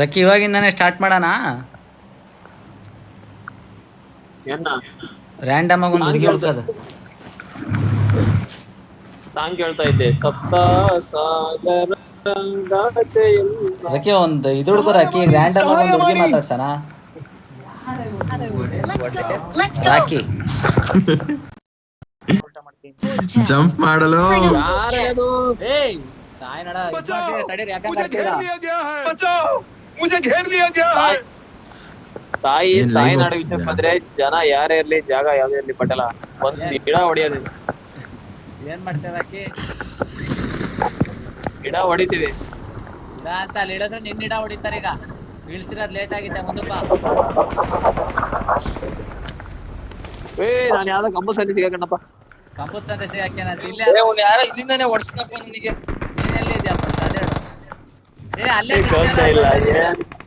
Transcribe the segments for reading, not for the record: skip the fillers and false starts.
ರಕ್ಕಿ ಇವಾಗಿಂದಾನೆ start ಮಾಡೋಣ. Random ಆಗಿ ಒಂದು ಹುಡುಗಿ ಹುಡ್ಕೋದು. ಸಾಂಗ್ ಕೇಳ್ತಾ ಇದ್ದೆ. ಸಪ್ತ ಸಾಗರ ರಕ್ಕಿ ಒಂದು ಇದು ಹುಡ್ಕೋ ರಕ್ಕಿ, ರ್ಯಾಂಡಮ್ ಆಗಿ ಒಂದು ಹುಡುಗಿ ಮಾತಾಡ್ಸೋಣ. ರಾಕಿ ಜಂಪ್ ಮಾಡಲು ತಾಯಿ ನಾಡು ವಿಷಯಕ್ಕೆ ಬಂದ್ರೆ ಜನ ಯಾರೇ ಇರ್ಲಿ, ಜಾಗ ಯಾವ್ದೇ ಇರ್ಲಿ, ಪಟೇಲ ಒಂದ್ ಗಿಡ ಹೊಡಿಯೋದು. ಏನ್ ಮಾಡ್ತೇವೆ ಅಕ್ಕಿ? ಗಿಡ ಹೊಡಿತೀವಿ ಗಿಡ ಅಂತ ಅಲ್ಲಿ ಇಳಿದ್ರೆ ನಿನ್ನ ಗಿಡ ಹೊಡಿತಾರೆ. ಈಗ ಬೀಳ್ಸಿರೋದ್ ಲೇಟ್ ಆಗಿದೆ, ಮುಂದಪ್ಪ. ನಾನು ಯಾವ್ದೋ ಕಂಬ ಸಂದಿ ಸಿಗಕಣ್ಣಪ್ಪ. ಕಂಪೂಸ್ ಅಂತ ಸಿಗಾಕೆ ಇಲ್ಲೇ ಯಾರೋ ಇಲ್ಲಿಂದಾನೆ ಹೊಡ್ಸ್ನಪ್ಪ ನನಗೆ. ನೀನೆಲ್ಲಿ ಇದೆಯಪ್ಪ ಅದೇ ಅಲ್ಲೇ ಇಲ್ಲ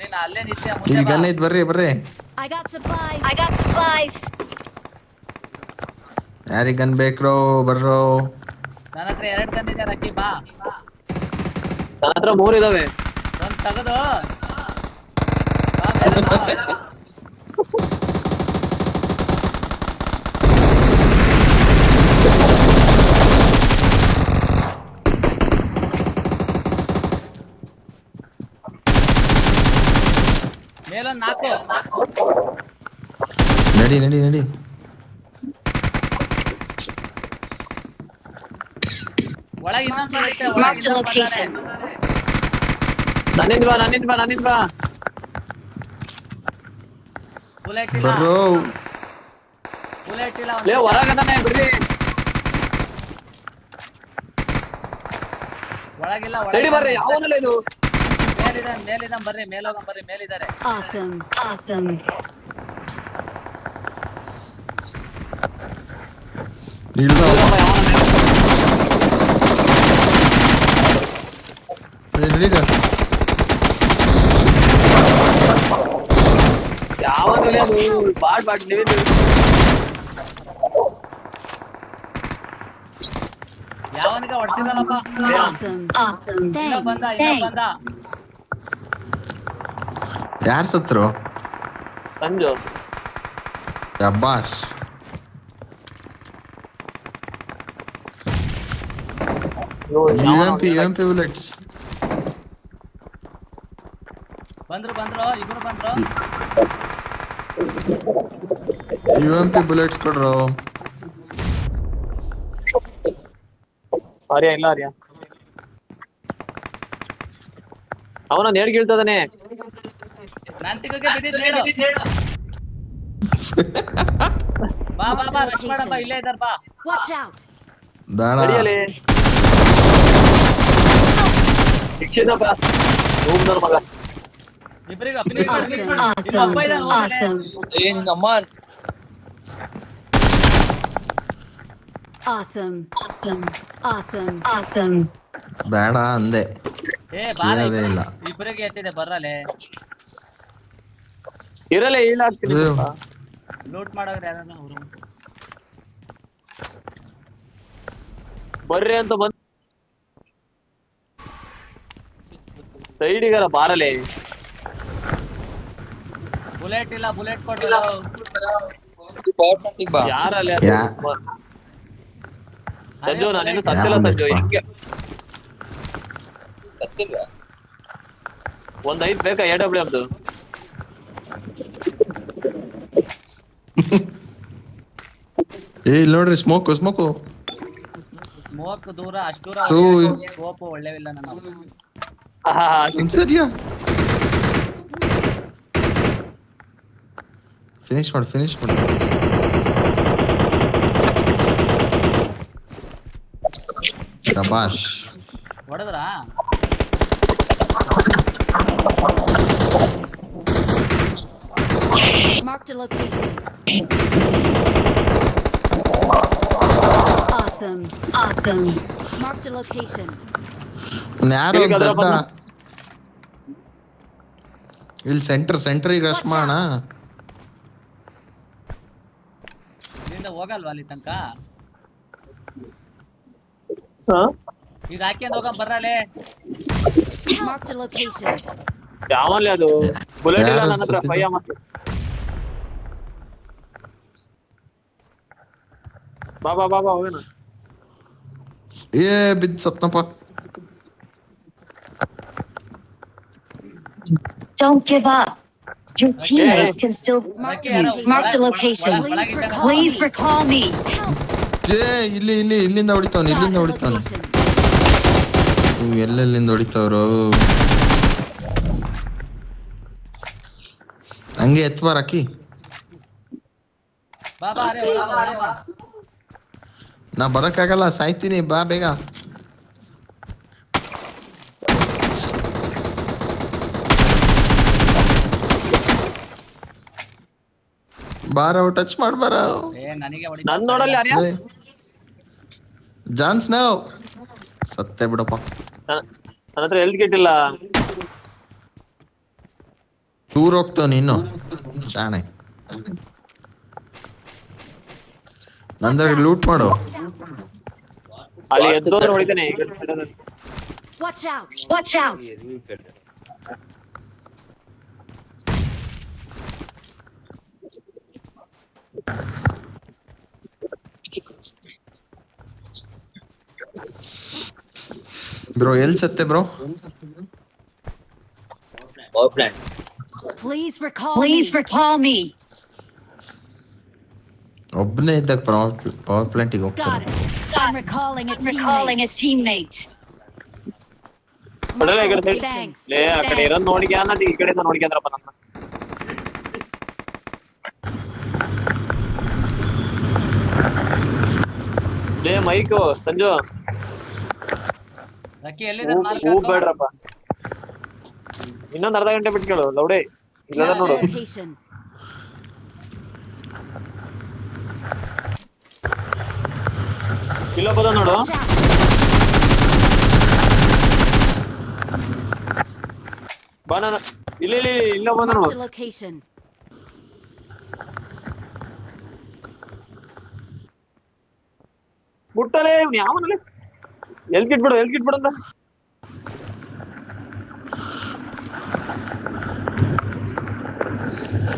ನೀನು ಅಲ್ಲೇ ನಿತ್ಯ ಇಲ್ಲಿ ಗನ್ ಐತ್, ಬರ್ರಿ ಬರ್ರಿ. ಯಾರಿಗ್ ಗನ್ ಬೇಕ್ರೋ ಬರ್ರೋ. ನನ್ನ ಹತ್ರ 2 ತಂದಿದ್ದೆ ರಕ್ಕಿ, ಬಾ. ನನ್ನ ಹತ್ರ 3 ಇದಾವೆ. ಒಂದ್ ತಗದು ಮೇಲೊಂದ್ 4. ನಡಿ ನಡಿ ನಡಿ. ಒಳಗೆ ಇನ್ನೊಂದ್ ನನ್ನಿಂದ ಬಾ ಬುಲೆಟ್ ಇಲ್ಲ, ಬರ್ರೋ. ಬುಲೆಟ್ ಇಲ್ಲ. ಲೇ ಹೊರಗದಾನೆ ಬಿಡ್ರಿ. ಒಳಗಿಲ್ಲ, ರೆಡಿ ಬರ್ರಿ. ಯಾವನಲ್ಲ ಇದು? ಮೇಲಿದ ಬರ್ರಿ, ಮೇಲೋಗ ಬರ್ರಿ, ಮೇಲಿದ್ದಾರೆ. ಯಾವನಲ್ಲ ಅದು? ಬಾಡ್ ನೀವೇ ಯಾವನಿಗ ಹೊಡ್ತಿರಲ್ಲಪ್ಪ. ಬಂದ. ಯಾರ್ ಸತ್ರು? ಸಂಜು. ಶಬ್ಬಾಷ್. UMP bullets. ಬಂದ್ರು ಇಬ್ರು ಬಂದ್ರು. UMP bullets ಕೊಡ್ರೋ. ಆರ್ಯ ಇಲ್ಲ, ಆರ್ಯ ಅವನ ನೇಡ್ ಗೀಳ್ತದಾನೆ. ನಾನ್ ತಿರ್ಗಕ್ಕೆ ಬಿದ್ದಿದ್ದು ಹೇಳು. ಬಾ ರಶ್ ಮಾಡಪ್ಪ, ಇಲ್ಲೇ ಇದ್ದಾರ, ಬಾ. ಬೇಡ. ಅಡಿಯಲಿ ಶಿಕ್ಷೆನಪ್ಪ ಹೋಗ್ದವ್ರ ಮಗ. ಇಬ್ರಿಗೂ ಏ ನಿನ್ನಮ್ಮ. ಬೇಡ ಅಂದೆ. ಕೇಳೋದೇ ಇಲ್ಲ. ಇಬ್ಬರಿಗೆ ಎತ್ತಿದೆ, ಬರ್ರಲೆ. ಇರಲ್ಲ, ಇಲ್ಲ ಆಗ್ತೀನಿ. ಲೂಟ್ ಮಾಡೋರು ಯಾರನ್ನ ಅವರು ಬರ್ರಿ ಅಂತ ಬಂದ್ ಸೈಡಿಗಾರ ಬಾರಲೆ. ಬುಲೆಟ್ ಇಲ್ಲ, ಬುಲೆಟ್ ಕೊಡ್ರಲ್ಲ. ಯಾರಲ್ಲಿ ಸಂಜು? ನಾನೇನು ತತ್ತಿಲ್ಲ ಸಂಜು. ಹಿಂಗೆ ಒಂದ್ 5 ಬೇಕಾ? AW ಅಂತ ಇಲ್ಲಿ ನೋಡ್ರಿ, ಸ್ಮೋಕ್ ಸ್ಮೋಕ್ ದೂರ, ಅಷ್ಟು ದೂರ. ಸೋಪು ಒಳ್ಳೆವಿಲ್ಲ ನಾನು. ಸರಿಯಾ? ಫಿನಿಶ್ ಮಾಡು. ಶಬಾಷ್. ಹೊಡೆದ್ರಾ? Marked a location. Awesome. Marked a location. ಯಾರು ದಡ್ಡ ಇಲ್ಲಿ ಸೆಂಟ್ರಿಗೆ ರಶ್ ಮಾಡೋಣ. ಇಲ್ಲಿಂದ ಹೋಗಲ್ವಾ ಅಲ್ಲಿ ತನಕ? ಹಾ ಈಗ ಹಾಕ್ಯಂಡ್ ಹೋಗ ಬರ್ರಲೆ. Marked a location. ಯಾವಲ್ಲಿ ಅದು ಬುಲೆಟ್ ಇಲ್ಲ ಯಾರು ನನ್ನ ಹತ್ರ ಸತ್ತಿದ್ದು? ಫೈವ್ ಮತ್ತೆ ಬಾ ಬಾ ಬಾ ಬಾ ಹೋಗೋಣ. ಏ ಬಿದ್ದು ಸತ್ನಪ್ಪ. Don't give up. Your teammates can still mark the location. Please recall me. ಏ ಇಲ್ಲಿಂದ ಹೊಡಿತಾವನು, ಇಲ್ಲಿಂದ ಹೊಡಿತಾವನು. ಎಲ್ಲೆಲ್ಲಿಂದ ಹೊಡಿತಾವ್ರು. ಹಂಗೆ ಎತ್ಬಾರ ಅಕ್ಕಿ. ಬಾ ಬಾ ಅರೆ ಬಾ ಬಾ ಅರೆ ಬಾ. ನಾ ಬರಕ್ಕಾಗಲ್ಲ, ಸಾಯ್ತೀನಿ, ಬಾ ಬೇಗ. ಬಾರ ಟಚ್ ಮಾಡ್ಬಾರ. ನನಗೆ ಹೊಡಿ. ನನ್ ನೋಡಲ್ಲಿ ಆರ್ಯ ಜಾನ್ಸ್ ನಾವು ಸತ್ತೆ ಬಿಡಪ್ಪ. ನನ್ನ ಹತ್ರ ಹೆಲ್ತ್ ಕಿಟ್ ಇಲ್ಲ. ಟೂರ್ ಹೋಗ್ತಾವ ನೀನು ಶಾಣೆ. ನಂದಾಗ ಲೂಟ್ ಮಾಡು. ಅಲ್ಲಿ ಎದ್ದೋದ್ರೆ ಹೊಡಿತೇನೆ. Watch out. Watch out. Bro ಎಲ್ ಸತ್ತೆ bro? Please recall Please me. recall me. ಒಬ್ಬನೇ ಇದ್ದಾಗ ಪವರ್ ಪ್ಲಾಂಟಿಗೆ Got ಹೋಗ್ತಾನೆ. it. I'm recalling a Recalling a teammate. teammate. ಹೊಡೆಲ್ಲ ಈ ಕಡೆ ಸೈಡ್. Thanks. ಲೇ ಆ ಕಡೆ ಇರೋದ್ ನೋಡಿದ್ಯಾ ಅನ್ನೋದು ಈ ಕಡೆಯಿಂದ ನೋಡ್ಕೊಂಡ್ರಪ್ಪ ನನ್ನ. ಲೇ ಮೈಕು ಸಂಜು ರಕ್ಕಿ ಎಲ್ಲಿದೆ ಹೂ ಬೇಡ್ರಪ್ಪ. ಇನ್ನೊಂದ್ ಅರ್ಧ ಗಂಟೆ ಬಿಟ್ಟು ಕೇಳು ಲೌಡೆ ಇಲ್ಲ ನೋಡು. Location. ಇಲ್ಲ ಬದ ನೋಡು. Watch out. ಬಾ ನಾನು ಇಲ್ಲ ಬಂದ Marked ನೋಡು. a location. ಮುಟ್ಟಲೇ ಇವ್ನು ಯಾವನಲ್ಲಿ ಎಲ್ ಕಿಟ್ ಬಿಡು ಅಂತ.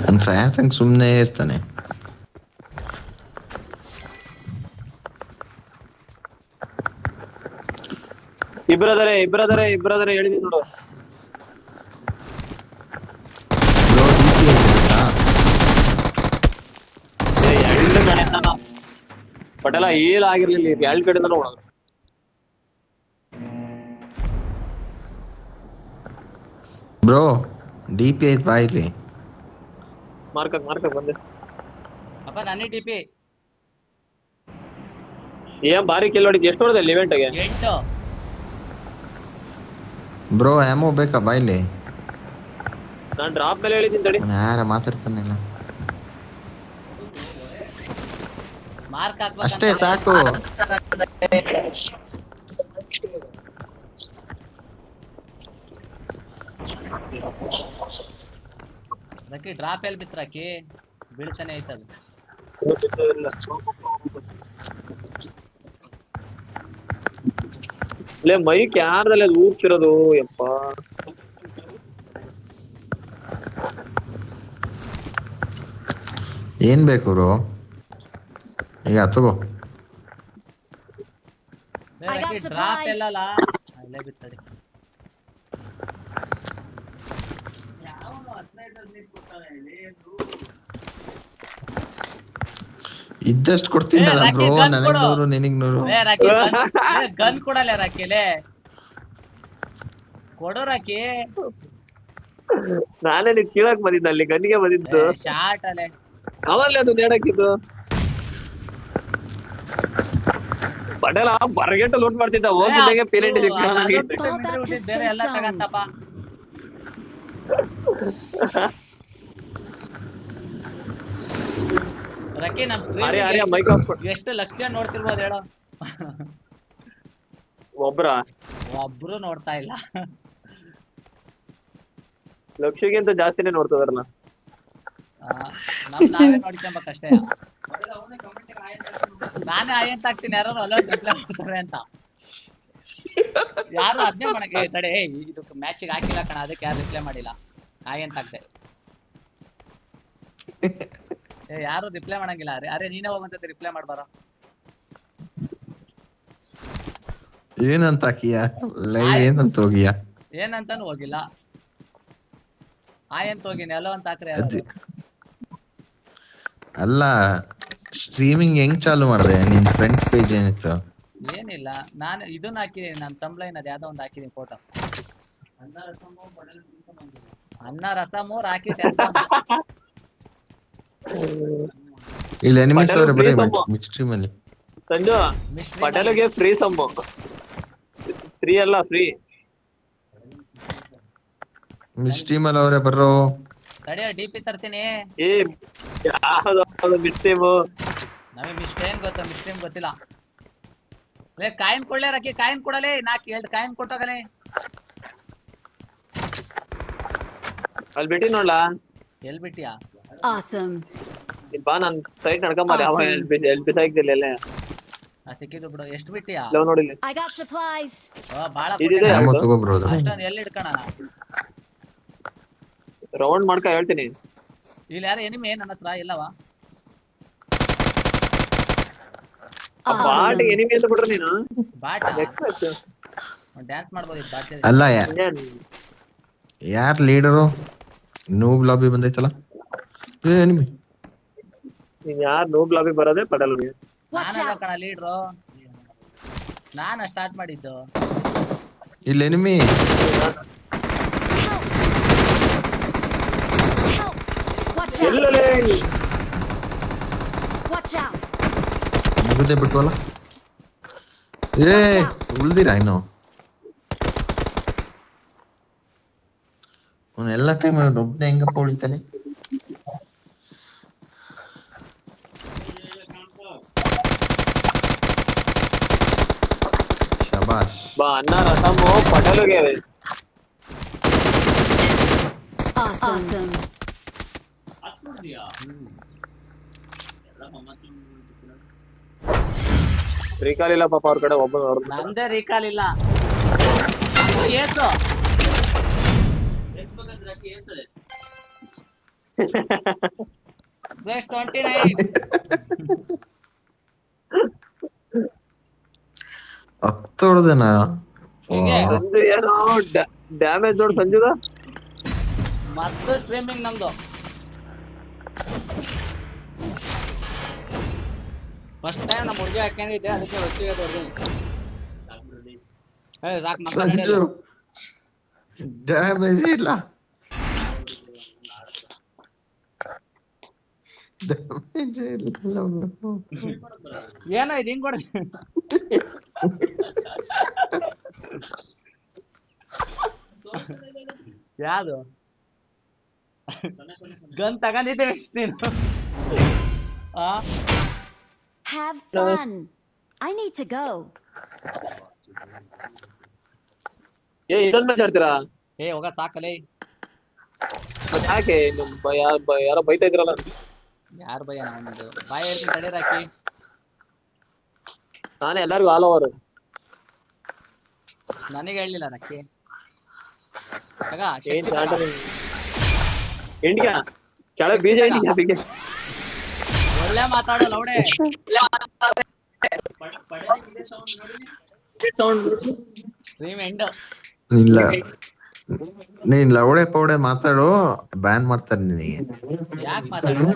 ಒಂದ್ ಸಾಯಂಗ್ ಸುಮ್ನೆ ಇರ್ತಾನೆ. ಇಬ್ಬರದರೆ ಹೇಳಿದೀನಿ ನೋಡು. ಬ್ರೋ DP ಐತಾ? ಎರಡು ಕಡೆ ಪಟೇಲ ಏಲ್ ಆಗಿರ್ಲಿಲ್ಲ, ಎರಡು ಕಡೆಯಿಂದ ನೋಡೋದು. ಬ್ರೋ DP ಐತ್ ಬಾ ಇಲ್ಲಿ. ಮಾರ್ಕಕ್ ಬಂದೆ. ಅಪ್ಪ ನನ್ನೇ ಟಿಪಿ ಏನ್ ಬಾರಿ ಕಿಲ್ ಹೊಡಿದ್. ಎಷ್ಟು ಹೊಡೆದಲ್ಲಿ ಇವೆಂಟ್ಗೆ? 8. ಬ್ರೋ ಆಮೋ ಬೇಕಾ ಬಾ ಇಲ್ಲಿ. ನಾನ್ ಡ್ರಾಪ್ ಮೇಲೆ ಹೇಳಿದ್ದೀನಿ ತಡಿ. ಯಾರ ಮಾತಾಡ್ತಾನಿಲ್ಲ. ಮಾರ್ಕ್ ಹಾಕ್ಬೇಕು. ಅಷ್ಟೇ ಸಾಕು. ರಕ್ಕಿ ಡ್ರಾಪ್ ಎಲ್ಲಿ ಬಿತ್ತು ರಕ್ಕಿ? ಬೀಳ್ತಾನೆ ಐತದು. ಲೇ ಮೈಕ್ ಯಾರ್ದಲ್ಲಿ ಅದು ಊರ್ತಿರೋದು ಯಪ್ಪ. ಏನ್ ಬೇಕು ಬ್ರೋ? ಈಗ ತಗೋ. I got ರಕ್ಕಿ drop supplies. ಎಲ್ಲಲ್ಲ ಅಲ್ಲೇ ಬಿತ್ತಡಿ. ಇದ್ದಷ್ಟು ಕೊಡ್ತೀನಲ್ಲ ಏ, ಬ್ರೋ. ರಾಕಿ, ಗನ್ ನನಗ್ ಕೊಡು. 100 ನಿನಗ್ 100. ಲೇ ರಕ್ಕಿ ಗನ್ ಕೊಡಲ್ಲ ರಕ್ಕಿಲೆ. ಕೊಡು ರಕ್ಕಿ. ನಾನೇ ನೀನ್ ಕೀಳಕ್ ಬಂದಿದ್ದ, ಅಲ್ಲಿ ಗನ್ನಿಗೆ ಬಂದಿದ್ದು. ಶಾರ್ಟ್ ಅಲ್ಲೇ ಅವಲ್ಲೇ ಅದು ನೇಡಕ್ಕಿದ್ದು. ಪಟೇಲ ಬರಗೆಟ್ಟು ಲೂಟ್ ಮಾಡ್ತಿದ್ದ. ಹೋಗಿದ್ದಾಗೆ ಪೇರೆಂಟ್ ಬೇರೆ ಎಲ್ಲ ತಗಂತಪ್ಪ. ರಕ್ಕಿ ನಮ್ ಆರ್ಯ ಮೈಕ್ ಹಾಕ್ಬಿಟ್ಟು ಎಷ್ಟು ಲಕ್ಷ ನೋಡ್ತಿರ್ಬೋದು ಹೇಳೋ. ಒಬ್ರು ನೋಡ್ತಾ ಇಲ್ಲ. ಲಕ್ಷಕ್ಕಿಂತ ಜಾಸ್ತಿನೇ ನೋಡ್ತದಾರಲ್ಲ. ನಾವೇ ನೋಡ್ಕೊಂಬೇಕಷ್ಟೇ. ನಾನೇ ಆಯಂತ ಆಗ್ತೀನಿ, ಯಾರು ಅಲೋ ರಿಪ್ಲೈ ಮಾಡ್ತಾರೆ ಅಂತ. ಯಾರು ಅದ್ನೇ ಮಾಡಕ್ಕೆ ತಡೆ ಇದು ಮ್ಯಾಚಿಗೆ ಹಾಕಿಲ್ಲ ಕಣ, ಅದಕ್ಕೆ ಯಾರು ರಿಪ್ಲೈ ಮಾಡಿಲ್ಲ. ಹಾಯ್ ಅಂತ ಹಾಕ್ದೆ. ಯಾರು ರಿಪ್ಲೈ ಮಾಡಂಗಿಲ್ಲ. ಅರೆ ನೀನೇ ಹೋಗಂತ ರಿಪ್ಲೈ ಮಾಡ್ಬಾರ. ಏನಂತ ಹಾಕಿಯ ಲೈವ್ ಏನಂತ ಹೋಗಿಯಾ? ಏನಂತಾನು ಹೋಗಿಲ್ಲ. ಹಾಯ್ ಅಂತ ಹೋಗಿನಿ. ಎಲ್ಲೋ ಅಂತ ಹಾಕ್ರೆ ಅಲ್ಲ ಸ್ಟ್ರೀಮಿಂಗ್ ಹೆಂಗ್ ಚಾಲು ಮಾಡಿದೆ? ನಿನ್ ಫ್ರಂಟ್ ಪೇಜ್ ಏನಿತ್ತು? ಏನಿಲ್ಲ, ನಾನು ಇದನ್ನ ಹಾಕಿದೀನಿ, ನನ್ನ ತಂಬ್ಲೈನ್ ಅದ್ ಯಾವ್ದೋ ಒಂದು ಹಾಕಿದೀನಿ ಫೋಟೋ. ಅನ್ನ ರಸಮು ರಾಕಿ ಇಲ್ಲಿ ಎನಿಮೀಸ್ ಅವರೇ ಬರೀ ಮಿಡ್ ಸ್ಟ್ರೀಮ್ ಅಲ್ಲಿ. ಸಂಜು ಪಟೇಲ್ಗೆ ಫ್ರೀ ಸಮ್ಮು. ಫ್ರೀ ಅಲ್ಲ ಫ್ರೀ. ಮಿಡ್ ಸ್ಟ್ರೀಮ್ ಅಲ್ಲಿ ಅವರೇ ಬರ್ರೋ. ತಡಿಯೋ ಡಿಪಿ ತರ್ತೀನಿ. ಏ ಯಾವ್ದು ಮಿಸ್ಟೇಮು? ನಮಗೆ ಮಿಸ್ಟೇಮ್ ಗೊತ್ತ, ಮಿಸ್ಟೇಮ್ ಗೊತ್ತಿಲ್ಲ. ಲೇ ಕಾಯಿನ್ ಕೊಡ್ಲೇ ರಾಕಿ, ಕಾಯಿನ್ ಕೊಡಲೇ. 2 ಕಾಯಿನ್ ಕೊಟ್ಟೋಗಲೇ. ಅಲ್ಲಿ ಬಿಟ್ಟಿ ನೋಡ್ಲಾ? ಎಲ್ ಬಿಟ್ಟಿಯಾ? Awesome. ಬಾ ನನ್ ಸೈಟ್ ನಡ್ಕೊಂಬಾರ. ಯಾವ ಎಲ್ ಬಿಸಾಕ್ತಿಲ್ಲ ಎಲ್ಲೇ ಸಿಕ್ಕಿದ್ದು ಬಿಡು. ಎಷ್ಟು ಬಿಟ್ಟಿಯಾ? ನೋಡಿಲ್ಲ. I got supplies. ಬಾಳ ಇದಿದೆ. ಆಮೋ ತಗೋ ಬ್ರೋ. ಅಷ್ಟೊಂದು ಎಲ್ಲಿ ಇಟ್ಕೋಣ? ರೌಂಡ್ ಮಾಡ್ಕ ಹೇಳ್ತೀನಿ. ಇಲ್ಲಿ ಯಾರು ಎನಿಮೆ ನನ್ನ ಹತ್ರ ಇಲ್ಲವಾ? ಬಾಟ್ ಎನಿಮಿ ಅಂತ ಬಿಡ್ರಿ ನೀನು. ಬಾಟ ಡ್ಯಾನ್ಸ್ ಮಾಡ್ಬೋದು ಬಾಟ್. ಅಲ್ಲ ಯಾರ್ ಲೀಡರು? Noob lobby ಬಂದೈತಲ್ಲ. ಏ ಎನಿಮಿ ನೀನ್ ಯಾರು ನೂಬ್ ಲಾಬಿ ಬರೋದೇ ಪಡಲ್. ನಾನಲ್ಲ ಕಣ ಲೀಡ್ರು, ನಾನ ಸ್ಟಾರ್ಟ್ ಮಾಡಿದ್ದು. ಇಲ್ಲಿ enemy. Help! Watch out! ಎಲ್ಲಲೇ Watch out! ಮುಗದೆ ಬಿಟ್ವಲ್ಲ. ಏ ಉಳ್ದಿರಾ ಇನ್ನು? ಎಲ್ಲ ಟೈಮ್ ಒಬ್ಬನೇ ಹೆಂಗಪ್ಪ ಉಳಿತಾನೆ? ಶಬಾಷ್. ಬಾ ಅನ್ನ ರಸಮು ಪಟೇಲ್ಗೆ. Awesome. ರೀಕಾಲ್ ಇಲ್ಲ ಪಾಪ ಅವ್ರ ಕಡೆ. ಒಬ್ಬ ನಂದೇ ರೀಕಾಲ್ ಇಲ್ಲ. ಏಸು ಜಸ್ಟ್ 29. ಹತ್ತೊಡ್ದೇನಾ? ಸಂಜು ಏನೋ ಡ್ಯಾಮೇಜ್ ನೋಡ್ ಸಂಜುದ. ಮತ್ತು ಸ್ಟ್ರೀಮಿಂಗ್ ನಮ್ದು ಫಸ್ಟ್ ಟೈಮ್ ನಮ್ಮ ಹುಡುಗಿ ಹಾಕೊಂಡಿದ್ದೆ, ಅದಕ್ಕೆ ಹೊತ್ತಿಗೆ ಸಂಜು ಡ್ಯಾಮೇಜ್ ಇಲ್ಲ. ಡ್ಯಾಮೇಜ್ ಇಲ್ಲ. ಏನೋ ಇದು ಹಿಂಗ್ ಕೊಡ. ಯಾವುದು ಗನ್ ತಗೊಂಡಿದ್ದೆ ನೀನು? Have fun. I need to go. ಏ ಇದೊಂದ್ ಮ್ಯಾಚ್ ಆಡ್ತೀರಾ? ಏ ಹೋಗ ಸಾಕಲೇ. ಯಾಕೆ ಯಾರೋ ಬೈತಾ ಇದ್ರಲ್ಲ? ಯಾರು ಭಯ? ನಮ್ದು ಬಾಯ್ ಹೇಳ್ತೀನಿ ತಡೀರಾಕಿ. ನಾನೇ ಎಲ್ಲರಿಗೂ ಆಲ್ ಓವರ್. ನನಗೆ ಹೇಳಲಿಲ್ಲ ರಕ್ಕಿ. ಎಂಡಿಯ ಕೆಳಗೆ ಬೀಜ ಎಂಡಿಗೆ ಒಳ್ಳೆ ಮಾತಾಡೋ ಲೌಡೆ. Stream end. ಇಲ್ಲ ನೀನ್ ಲವಡೆ ಪೌಡೆ ಮಾತಾಡು, ಬ್ಯಾನ್ ಮಾಡ್ತಾರೆ ನಿನಗೆ. ಯಾಕೆ ಮಾತಾಡೋ?